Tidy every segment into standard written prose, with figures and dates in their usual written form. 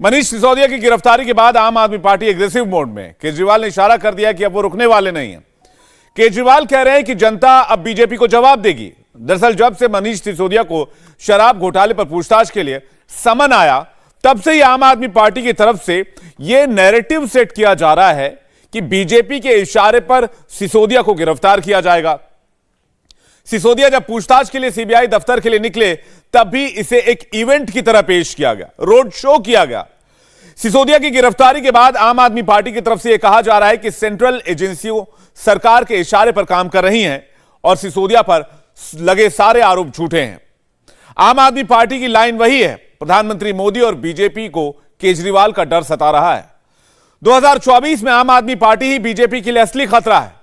मनीष सिसोदिया की गिरफ्तारी के बाद आम आदमी पार्टी एग्रेसिव मोड में। केजरीवाल ने इशारा कर दिया कि अब वो रुकने वाले नहीं हैं। केजरीवाल कह रहे हैं कि जनता अब बीजेपी को जवाब देगी। दरअसल जब से मनीष सिसोदिया को शराब घोटाले पर पूछताछ के लिए समन आया, तब से ही आम आदमी पार्टी की तरफ से यह नैरेटिव सेट किया जा रहा है कि बीजेपी के इशारे पर सिसोदिया को गिरफ्तार किया जाएगा। सिसोदिया जब पूछताछ के लिए सीबीआई दफ्तर के लिए निकले, तब भी इसे एक इवेंट की तरह पेश किया गया, रोड शो किया गया। सिसोदिया की गिरफ्तारी के बाद आम आदमी पार्टी की तरफ से यह कहा जा रहा है कि सेंट्रल एजेंसियों सरकार के इशारे पर काम कर रही हैं और सिसोदिया पर लगे सारे आरोप झूठे हैं। आम आदमी पार्टी की लाइन वही है, प्रधानमंत्री मोदी और बीजेपी को केजरीवाल का डर सता रहा है। 2024 में आम आदमी पार्टी ही बीजेपी के लिए असली खतरा है।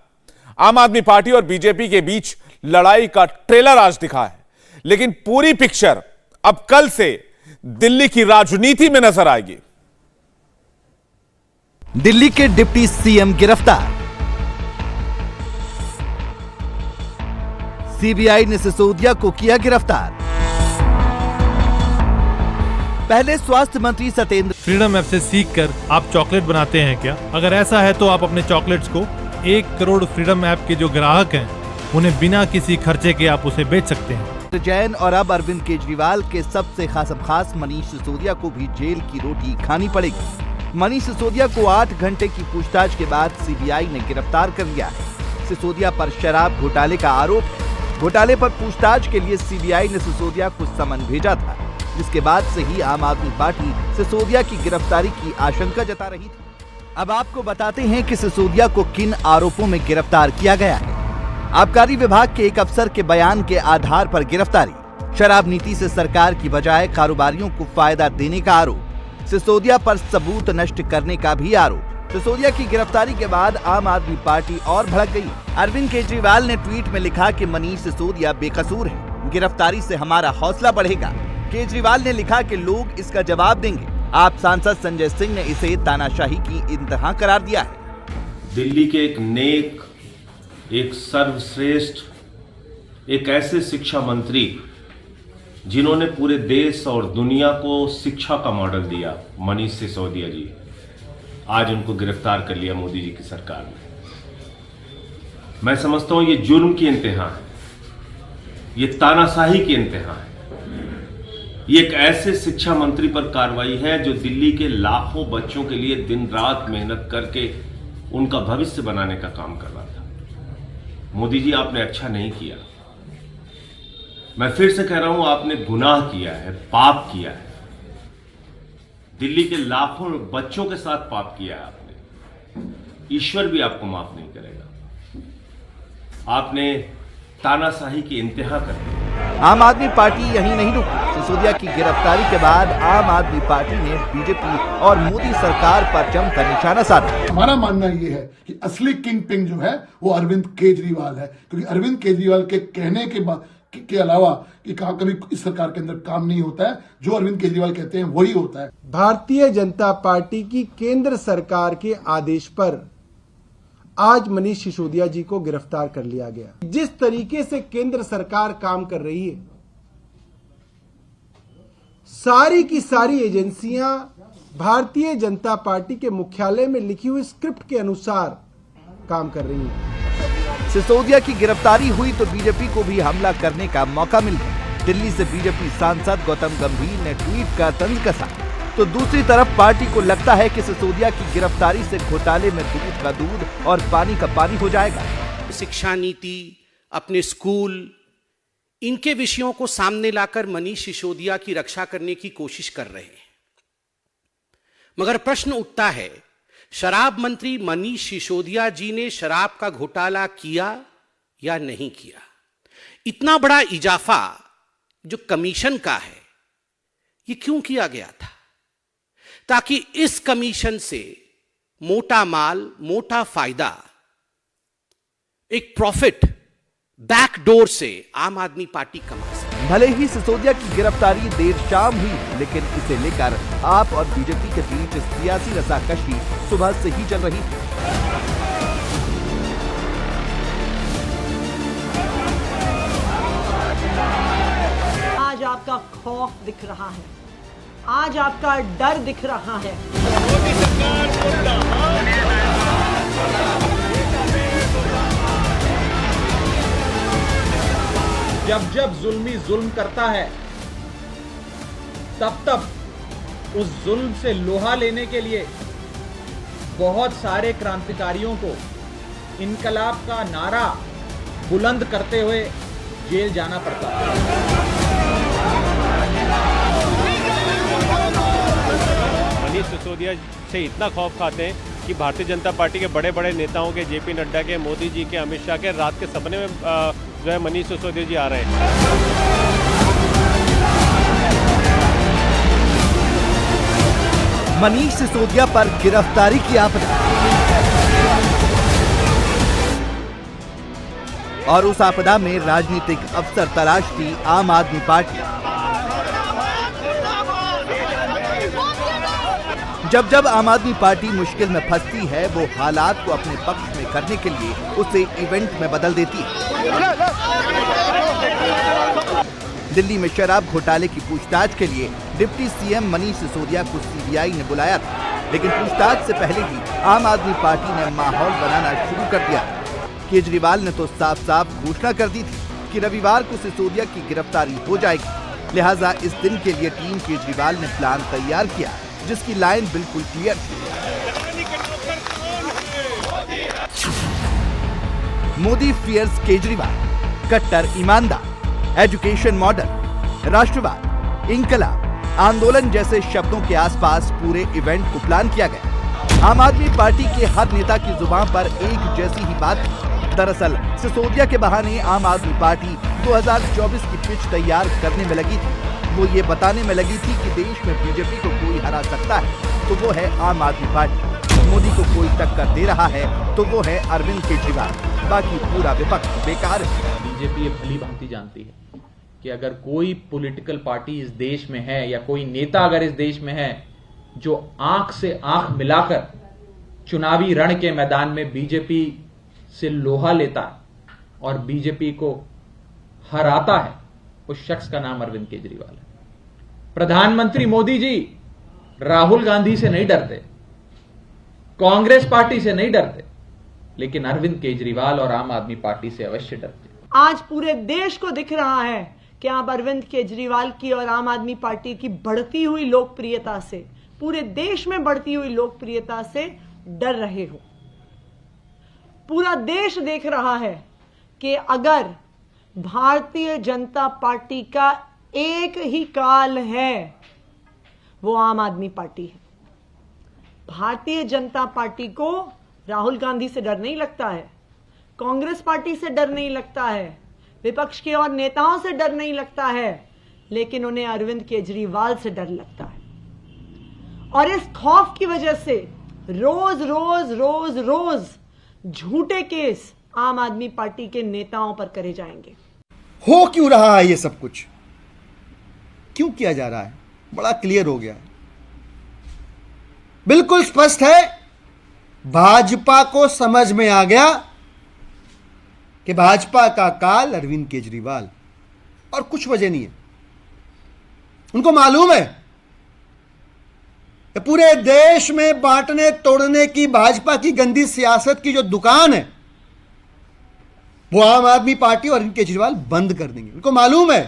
आम आदमी पार्टी और बीजेपी के बीच लड़ाई का ट्रेलर आज दिखा है, लेकिन पूरी पिक्चर अब कल से दिल्ली की राजनीति में नजर आएगी। दिल्ली के डिप्टी सीएम गिरफ्तार। सीबीआई ने सिसोदिया को किया गिरफ्तार। पहले स्वास्थ्य मंत्री सत्येंद्र। फ्रीडम ऐप से सीखकर आप चॉकलेट बनाते हैं क्या? अगर ऐसा है तो आप अपने चॉकलेट्स को 1 करोड़ फ्रीडम ऐप के जो ग्राहक हैं उन्हें बिना किसी खर्चे के आप उसे बेच सकते हैं। जैन और अब अरविंद केजरीवाल के सबसे खास मनीष सिसोदिया को भी जेल की रोटी खानी पड़ेगी। मनीष सिसोदिया को 8 घंटे की पूछताछ के बाद सीबीआई ने गिरफ्तार कर लिया है। सिसोदिया पर शराब घोटाले का आरोप है। घोटाले पर पूछताछ के लिए सीबीआई ने सिसोदिया को समन भेजा था, जिसके बाद से ही आम आदमी पार्टी सिसोदिया की गिरफ्तारी की आशंका जता रही थी। अब आपको बताते हैं कि सिसोदिया को किन आरोपों में गिरफ्तार किया गया है। आबकारी विभाग के एक अफसर के बयान के आधार पर गिरफ्तारी। शराब नीति से सरकार की बजाय कारोबारियों को फायदा देने का आरोप। सिसोदिया पर सबूत नष्ट करने का भी आरोप। सिसोदिया की गिरफ्तारी के बाद आम आदमी पार्टी और भड़क गई। अरविंद केजरीवाल ने ट्वीट में लिखा कि मनीष सिसोदिया बेकसूर है, गिरफ्तारी से हमारा हौसला बढ़ेगा। केजरीवाल ने लिखा कि लोग इसका जवाब देंगे। आप सांसद संजय सिंह ने इसे तानाशाही की इंतहा करार दिया है। दिल्ली के एक नेक, एक सर्वश्रेष्ठ, एक ऐसे शिक्षा मंत्री जिन्होंने पूरे देश और दुनिया को शिक्षा का मॉडल दिया, मनीष सिसोदिया जी, आज उनको गिरफ्तार कर लिया मोदी जी की सरकार ने। मैं समझता हूं ये जुर्म की इंतहा है, ये तानाशाही की इंतहा है। ये एक ऐसे शिक्षा मंत्री पर कार्रवाई है जो दिल्ली के लाखों बच्चों के लिए दिन रात मेहनत करके उनका भविष्य बनाने का काम कर रहा था। मोदी जी, आपने अच्छा नहीं किया। मैं फिर से कह रहा हूं, आपने गुनाह किया है, पाप किया है। दिल्ली के लाखों बच्चों के साथ पाप किया है आपने। ईश्वर भी आपको माफ नहीं करेगा। आपने तानाशाही की इंतहा कर दी। आम आदमी पार्टी यहीं नहीं रुकी। सिसोदिया की गिरफ्तारी के बाद आम आदमी पार्टी ने बीजेपी और मोदी सरकार पर जमकर निशाना साधा। हमारा मानना यह है कि असली किंग पिन जो है वो अरविंद केजरीवाल है, क्योंकि अरविंद केजरीवाल के कहने के अलावा कि कभी इस सरकार के अंदर काम नहीं होता है। जो अरविंद केजरीवाल कहते हैं वही होता है। भारतीय जनता पार्टी की केंद्र सरकार के आदेश पर आज मनीष सिसोदिया जी को गिरफ्तार कर लिया गया। जिस तरीके से केंद्र सरकार काम कर रही है, सारी की सारी एजेंसियां भारतीय जनता पार्टी के मुख्यालय में लिखी हुई स्क्रिप्ट के अनुसार काम कर रही हैं। सिसोदिया की गिरफ्तारी हुई तो बीजेपी को भी हमला करने का मौका मिल गया। दिल्ली से बीजेपी सांसद गौतम गंभीर ने ट्वीट का तंज कसा, तो दूसरी तरफ पार्टी को लगता है कि सिसोदिया की गिरफ्तारी से घोटाले में दूध का दूध और पानी का पानी हो जाएगा। शिक्षा नीति, अपने स्कूल, इनके विषयों को सामने लाकर मनीष सिसोदिया की रक्षा करने की कोशिश कर रहे हैं। मगर प्रश्न उठता है, शराब मंत्री मनीष सिसोदिया जी ने शराब का घोटाला किया या नहीं किया? इतना बड़ा इजाफा जो कमीशन का है, ये क्यों किया गया था? ताकि इस कमीशन से मोटा माल, मोटा फायदा, एक प्रॉफिट बैकडोर से आम आदमी पार्टी कमा सके। भले ही सिसोदिया की गिरफ्तारी देर शाम हुई, लेकिन इसे लेकर आप और बीजेपी के बीच सियासी रसाकशी सुबह से ही चल रही थी। आज आपका खौफ दिख रहा है। आज आपका डर दिख रहा है। जब जब जुल्मी जुल्म करता है तब तब उस जुल्म से लोहा लेने के लिए बहुत सारे क्रांतिकारियों को इनकलाब का नारा बुलंद करते हुए जेल जाना पड़ता है। मनीष सिसोदिया से इतना खौफ खाते हैं कि भारतीय जनता पार्टी के बड़े बड़े नेताओं के, जेपी नड्डा के, मोदी जी के, अमित शाह के रात के सपने में जो है मनीष सिसोदिया जी आ रहे हैं। मनीष सिसोदिया पर गिरफ्तारी की आपदा और उस आपदा में राजनीतिक अवसर तलाशती आम आदमी पार्टी। जब जब आम आदमी पार्टी मुश्किल में फंसती है, वो हालात को अपने पक्ष में करने के लिए उसे इवेंट में बदल देती है। दिल्ली में शराब घोटाले की पूछताछ के लिए डिप्टी सीएम मनीष सिसोदिया को सीबीआई ने बुलाया था, लेकिन पूछताछ से पहले ही आम आदमी पार्टी ने माहौल बनाना शुरू कर दिया। केजरीवाल ने तो साफ साफ घोषणा कर दी थी कि रविवार को सिसोदिया की गिरफ्तारी हो जाएगी। लिहाजा इस दिन के लिए टीम केजरीवाल ने प्लान तैयार किया, जिसकी लाइन बिल्कुल क्लियर थी। मोदी फियर्स केजरीवाल, कट्टर ईमानदार, एजुकेशन मॉडल, राष्ट्रवाद, इंकलाब, आंदोलन जैसे शब्दों के आसपास पूरे इवेंट को प्लान किया गया। आम आदमी पार्टी के हर नेता की जुबान पर एक जैसी ही बात थी। दरअसल सिसोदिया के बहाने आम आदमी पार्टी 2024 की पिच तैयार करने में लगी थी। वो ये बताने में लगी थी कि देश में बीजेपी को कोई हरा सकता है तो वो है आम आदमी पार्टी। मोदी को कोई टक्कर दे रहा है तो वो है अरविंद केजरीवाल। बाकी पूरा विपक्ष बेकार है। बीजेपी ये भली भांति जानती है कि अगर कोई पॉलिटिकल पार्टी इस देश में है या कोई नेता अगर इस देश में है जो आंख से आंख मिलाकर चुनावी रण के मैदान में बीजेपी से लोहा लेता है और बीजेपी को हराता है, उस शख्स का नाम अरविंद केजरीवाल है। प्रधानमंत्री मोदी जी राहुल गांधी से नहीं डरते, कांग्रेस पार्टी से नहीं डरते, लेकिन अरविंद केजरीवाल और आम आदमी पार्टी से अवश्य डरते। आज पूरे देश को दिख रहा है कि आप अरविंद केजरीवाल की और आम आदमी पार्टी की बढ़ती हुई लोकप्रियता से, पूरे देश में बढ़ती हुई लोकप्रियता से डर रहे हो। पूरा देश देख रहा है कि अगर भारतीय जनता पार्टी का एक ही काल है, वो आम आदमी पार्टी है। भारतीय जनता पार्टी को राहुल गांधी से डर नहीं लगता है, कांग्रेस पार्टी से डर नहीं लगता है, विपक्ष के और नेताओं से डर नहीं लगता है, लेकिन उन्हें अरविंद केजरीवाल से डर लगता है। और इस खौफ की वजह से रोज रोज रोज रोज झूठे केस आम आदमी पार्टी के नेताओं पर करे जाएंगे। हो क्यों रहा है ये सब कुछ, क्यों किया जा रहा है, बड़ा क्लियर हो गया है, बिल्कुल स्पष्ट है। भाजपा को समझ में आ गया कि भाजपा का काल अरविंद केजरीवाल, और कुछ वजह नहीं है। उनको मालूम है कि पूरे देश में बांटने तोड़ने की भाजपा की गंदी सियासत की जो दुकान है वो आम आदमी पार्टी और अरविंद केजरीवाल बंद कर देंगे। उनको मालूम है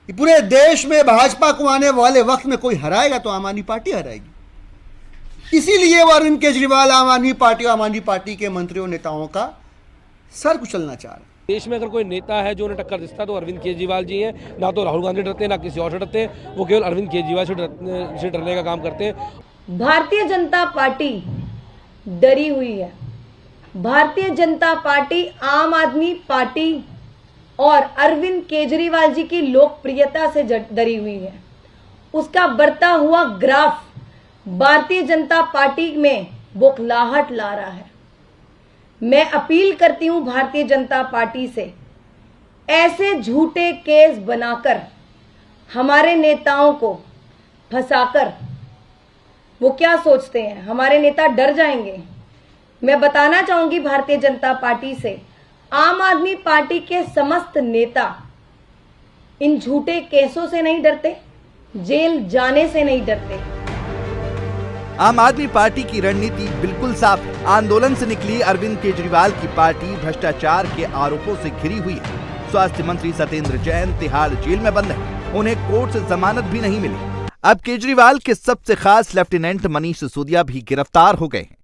कि पूरे देश में भाजपा को आने वाले वक्त में कोई हराएगा तो आम आदमी पार्टी हराएगी। इसीलिए वो अरविंद केजरीवाल आम आदमी पार्टी और आम आदमी पार्टी के मंत्रियों नेताओं का सर कुचलना चाह रहे हैं। देश में अगर कोई नेता है जो उन्हें टक्कर देता है तो अरविंद केजरीवाल जी हैं। ना तो राहुल गांधी डरते हैं, ना किसी और से डरते हैं, वो केवल अरविंद केजरीवाल से डरने का काम करते हैं। भारतीय जनता पार्टी डरी हुई है। भारतीय जनता पार्टी आम आदमी पार्टी और अरविंद केजरीवाल जी की लोकप्रियता से डरी हुई है। उसका बढ़ता हुआ ग्राफ भारतीय जनता पार्टी में बौखलाहट ला रहा है। मैं अपील करती हूं भारतीय जनता पार्टी से, ऐसे झूठे केस बनाकर हमारे नेताओं को फंसाकर वो क्या सोचते हैं, हमारे नेता डर जाएंगे। मैं बताना चाहूंगी भारतीय जनता पार्टी से, आम आदमी पार्टी के समस्त नेता इन झूठे केसों से नहीं डरते, जेल जाने से नहीं डरते। आम आदमी पार्टी की रणनीति बिल्कुल साफ है। आंदोलन से निकली अरविंद केजरीवाल की पार्टी भ्रष्टाचार के आरोपों से घिरी हुई है। स्वास्थ्य मंत्री सत्येंद्र जैन तिहाड़ जेल में बंद है, उन्हें कोर्ट से जमानत भी नहीं मिली। अब केजरीवाल के सबसे खास लेफ्टिनेंट मनीष सिसोदिया भी गिरफ्तार हो गए हैं।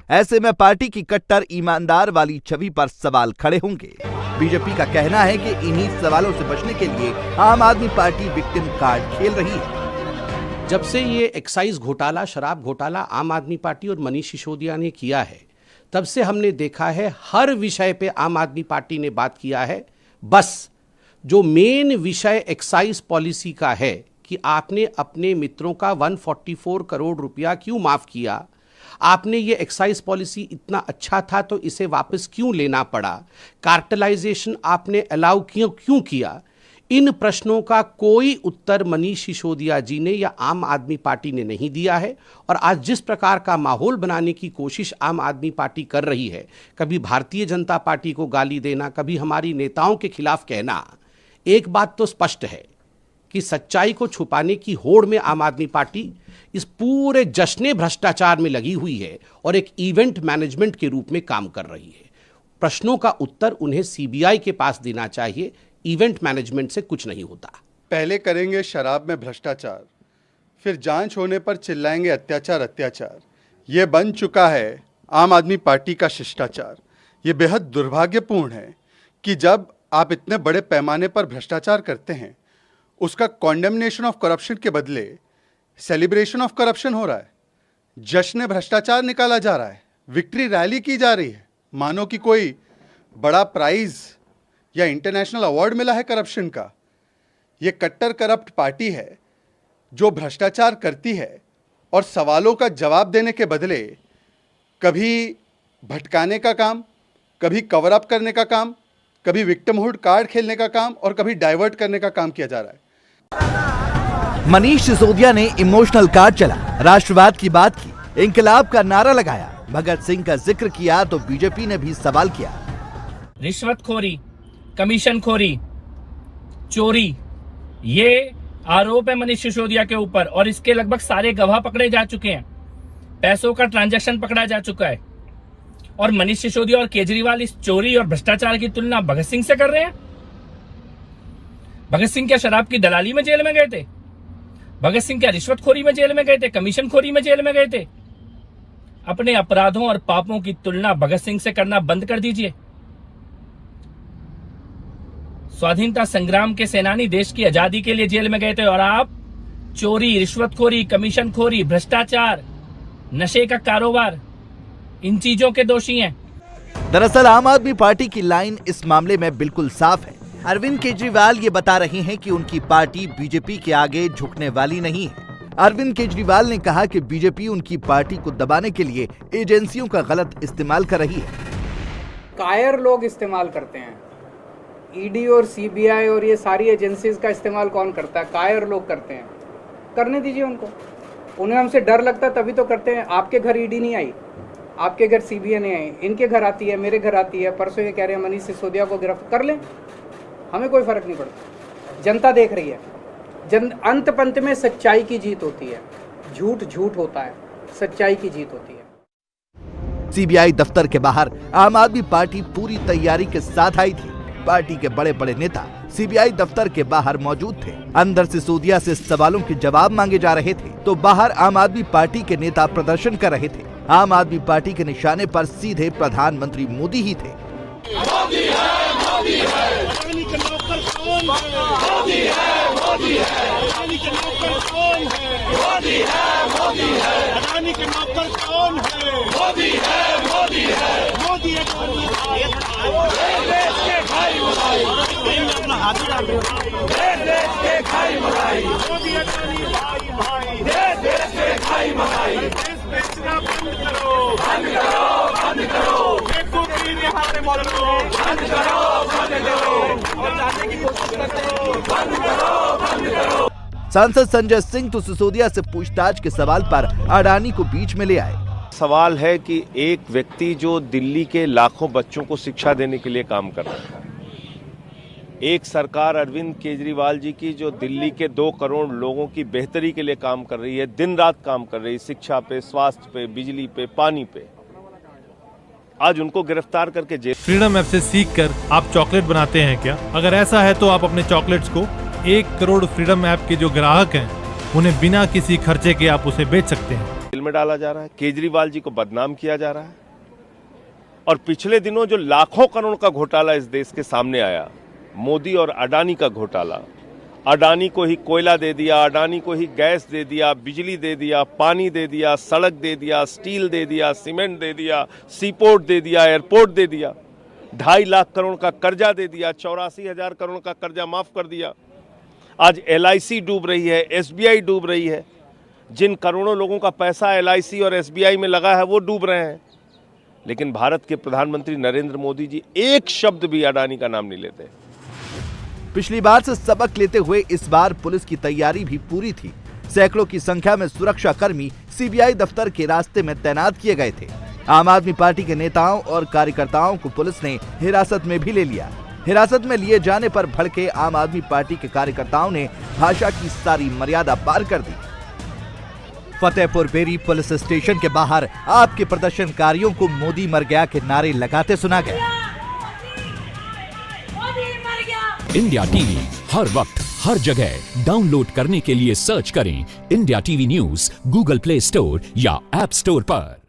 ऐसे में पार्टी की कट्टर ईमानदार वाली छवि पर सवाल खड़े होंगे। बीजेपी का कहना है कि इन्हीं सवालों से बचने के लिए आम आदमी पार्टी विक्टिम कार्ड खेल रही है। जब से ये एक्साइज घोटाला, शराब घोटाला आम आदमी पार्टी और मनीष सिसोदिया ने किया है, तब से हमने देखा है हर विषय पे आम आदमी पार्टी ने बात किया है। बस जो मेन विषय एक्साइज पॉलिसी का है कि आपने अपने मित्रों का 144 करोड़ रुपया क्यों माफ किया, आपने ये एक्साइज पॉलिसी इतना अच्छा था तो इसे वापस क्यों लेना पड़ा, कार्टेलाइजेशन आपने अलाउ क्यों किया, इन प्रश्नों का कोई उत्तर मनीष सिसोदिया जी ने या आम आदमी पार्टी ने नहीं दिया है। और आज जिस प्रकार का माहौल बनाने की कोशिश आम आदमी पार्टी कर रही है, कभी भारतीय जनता पार्टी को गाली देना, कभी हमारी नेताओं के खिलाफ कहना, एक बात तो स्पष्ट है कि सच्चाई को छुपाने की होड़ में आम आदमी पार्टी इस पूरे जश्न भ्रष्टाचार में लगी हुई है और एक इवेंट मैनेजमेंट के रूप में काम कर रही है। प्रश्नों का उत्तर उन्हें सीबीआई के पास देना चाहिए। इवेंट मैनेजमेंट से कुछ नहीं होता। पहले करेंगे शराब में भ्रष्टाचार, फिर जांच होने पर चिल्लाएंगे अत्याचार अत्याचार। ये बन चुका है आम आदमी पार्टी का शिष्टाचार। ये बेहद दुर्भाग्यपूर्ण है कि जब आप इतने बड़े पैमाने पर भ्रष्टाचार करते हैं, उसका कॉन्डेमनेशन ऑफ करप्शन के बदले सेलिब्रेशन ऑफ करप्शन हो रहा है। जश्न भ्रष्टाचार निकाला जा रहा है, विक्ट्री रैली की जा रही है, मानो कि कोई बड़ा प्राइज या इंटरनेशनल अवार्ड मिला है करप्शन का। ये कट्टर करप्ट पार्टी है जो भ्रष्टाचार करती है और सवालों का जवाब देने के बदले कभी भटकाने का काम, कभी कवर अप करने का काम, कभी विक्टिमहुड कार्ड खेलने का काम और कभी डाइवर्ट करने का काम किया जा रहा है। मनीष सिसोदिया ने इमोशनल कार्ड चला, राष्ट्रवाद की बात की, इंकलाब का नारा लगाया, भगत सिंह का जिक्र किया तो बीजेपी ने भी सवाल किया। रिश्वतखोरी, कमीशनखोरी, चोरी, ये आरोप है मनीष सिसोदिया के ऊपर और इसके लगभग सारे गवाह पकड़े जा चुके हैं। पैसों का ट्रांजैक्शन पकड़ा जा चुका है और मनीष सिसोदिया और केजरीवाल इस चोरी और भ्रष्टाचार की तुलना भगत सिंह से कर रहे हैं। भगत सिंह क्या शराब की दलाली में जेल में गए थे? भगत सिंह क्या रिश्वतखोरी में जेल में गए थे? कमीशनखोरी में जेल में गए थे? अपने अपराधों और पापों की तुलना भगत सिंह से करना बंद कर दीजिए। स्वाधीनता संग्राम के सेनानी देश की आजादी के लिए जेल में गए थे और आप चोरी, रिश्वतखोरी, कमीशनखोरी, भ्रष्टाचार, नशे का कारोबार, इन चीजों के दोषी हैं। दरअसल आम आदमी पार्टी की लाइन इस मामले में बिल्कुल साफ है। अरविंद केजरीवाल ये बता रहे हैं कि उनकी पार्टी बीजेपी के आगे झुकने वाली नहीं है। अरविंद केजरीवाल ने कहा कि बीजेपी उनकी पार्टी को दबाने के लिए एजेंसियों का गलत इस्तेमाल कर रही है। कायर लोग इस्तेमाल करते हैं, ईडी और सीबीआई और ये सारी एजेंसीज का इस्तेमाल कौन करता है? कायर लोग करते हैं। करने दीजिए उनको, उन्हें हमसे डर लगता तभी तो करते हैं। आपके घर ईडी नहीं आई, आपके घर सीबीआई नहीं आई, इनके घर आती है, मेरे घर आती है। परसों ये कह रहे हैं मनीष सिसोदिया को गिरफ्तार कर लें, हमें कोई फर्क नहीं पड़ता। जनता देख रही है। अंत पंत में सच्चाई की जीत होती है, झूठ झूठ होता है, सच्चाई की जीत होती है। सीबीआई दफ्तर के बाहर आम आदमी पार्टी पूरी तैयारी के साथ आई थी। पार्टी के बड़े बड़े नेता सीबीआई दफ्तर के बाहर मौजूद थे। अंदर सिसोदिया से सवालों के जवाब मांगे जा रहे थे तो बाहर आम आदमी पार्टी के नेता प्रदर्शन कर रहे थे। आम आदमी पार्टी के निशाने पर सीधे प्रधानमंत्री मोदी ही थे। मोदी है, मोदी है, अडानी के नौकर कौन है? मोदी है, मोदी है, अडानी के नौकर कौन है? मोदी है, मोदी है, अडानी के नौकर कौन है? मोदी है, मोदी है, मोदी है, देश के भाई भाई, अपना हाथ डाल दो, देश के भाई भाई, मोदी अडानी भाई भाई, देश के भाई भाई, देश बेचना बंद करो, बंद करो, बंद करो, बंद करो, बंद करो, और जाने की कोशिश करते हो, बंद करो, बंद करो। सांसद संजय सिंह तो सिसोदिया से पूछताछ के सवाल पर अडानी को बीच में ले आए। सवाल है कि एक व्यक्ति जो दिल्ली के लाखों बच्चों को शिक्षा देने के लिए काम कर रहा है, एक सरकार अरविंद केजरीवाल जी की जो दिल्ली के 2 करोड़ लोगों की बेहतरी के लिए काम कर रही है, दिन रात काम कर रही है, शिक्षा पे, स्वास्थ्य पे, बिजली पे, पानी पे, आज उनको गिरफ्तार करके जेल। फ्रीडम ऐप से सीखकर आप चॉकलेट बनाते हैं क्या? अगर ऐसा है तो आप अपने चॉकलेट्स को 1 करोड़ फ्रीडम ऐप के जो ग्राहक हैं उन्हें बिना किसी खर्चे के आप उसे बेच सकते हैं। जेल में डाला जा रहा है, केजरीवाल जी को बदनाम किया जा रहा है। और पिछले दिनों जो लाखों करोड़ का घोटाला इस देश के सामने आया, मोदी और अडानी का घोटाला, अडानी को ही कोयला दे दिया, अडानी को ही गैस दे दिया, बिजली दे दिया, पानी दे दिया, सड़क दे दिया, स्टील दे दिया, सीमेंट दे दिया, सीपोर्ट दे दिया, एयरपोर्ट दे दिया, 2.5 लाख करोड़ का कर्जा दे दिया, 84,000 करोड़ का कर्जा माफ कर दिया। आज LIC डूब रही है, SBI डूब रही है। जिन करोड़ों लोगों का पैसा LIC और SBI में लगा है वो डूब रहे हैं। लेकिन भारत के प्रधानमंत्री नरेंद्र मोदी जी एक शब्द भी अडानी का नाम नहीं लेते। पिछली बार से सबक लेते हुए इस बार पुलिस की तैयारी भी पूरी थी। सैकड़ों की संख्या में सुरक्षा कर्मी CBI दफ्तर के रास्ते में तैनात किए गए थे। आम आदमी पार्टी के नेताओं और कार्यकर्ताओं को पुलिस ने हिरासत में भी ले लिया। हिरासत में लिए जाने पर भड़के आम आदमी पार्टी के कार्यकर्ताओं ने भाषा की सारी मर्यादा पार कर दी। फतेहपुर बेरी पुलिस स्टेशन के बाहर आपके प्रदर्शनकारियों को मोदी मर गया के नारे लगाते सुना गया। इंडिया टीवी हर वक्त हर जगह डाउनलोड करने के लिए सर्च करें India TV news Google play store या ऐप स्टोर पर।